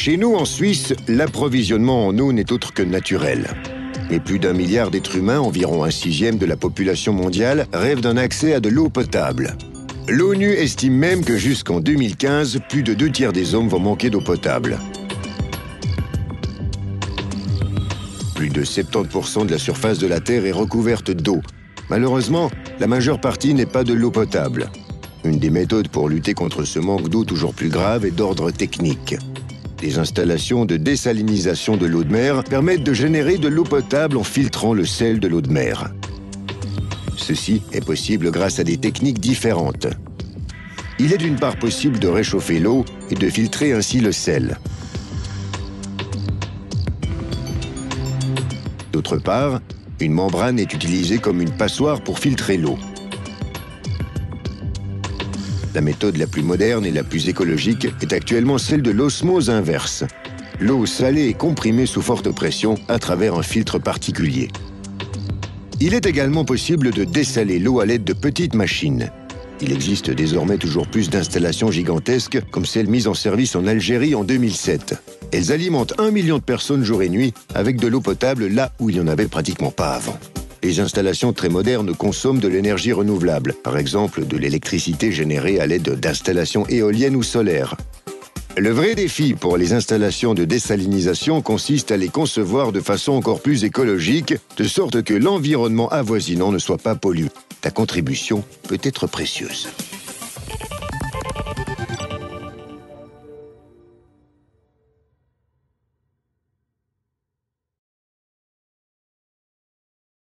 Chez nous, en Suisse, l'approvisionnement en eau n'est autre que naturel. Mais plus d'1 milliard d'êtres humains, environ 1/6 de la population mondiale, rêvent d'un accès à de l'eau potable. L'ONU estime même que jusqu'en 2015, plus de 2/3 des hommes vont manquer d'eau potable. Plus de 70% de la surface de la Terre est recouverte d'eau. Malheureusement, la majeure partie n'est pas de l'eau potable. Une des méthodes pour lutter contre ce manque d'eau toujours plus grave est d'ordre technique. Les installations de désalinisation de l'eau de mer permettent de générer de l'eau potable en filtrant le sel de l'eau de mer. Ceci est possible grâce à des techniques différentes. Il est d'une part possible de réchauffer l'eau et de filtrer ainsi le sel. D'autre part, une membrane est utilisée comme une passoire pour filtrer l'eau. La méthode la plus moderne et la plus écologique est actuellement celle de l'osmose inverse. L'eau salée est comprimée sous forte pression à travers un filtre particulier. Il est également possible de dessaler l'eau à l'aide de petites machines. Il existe désormais toujours plus d'installations gigantesques comme celle mise en service en Algérie en 2007. Elles alimentent 1 million de personnes jour et nuit avec de l'eau potable là où il n'y en avait pratiquement pas avant. Les installations très modernes consomment de l'énergie renouvelable, par exemple de l'électricité générée à l'aide d'installations éoliennes ou solaires. Le vrai défi pour les installations de désalinisation consiste à les concevoir de façon encore plus écologique, de sorte que l'environnement avoisinant ne soit pas pollué. Ta contribution peut être précieuse.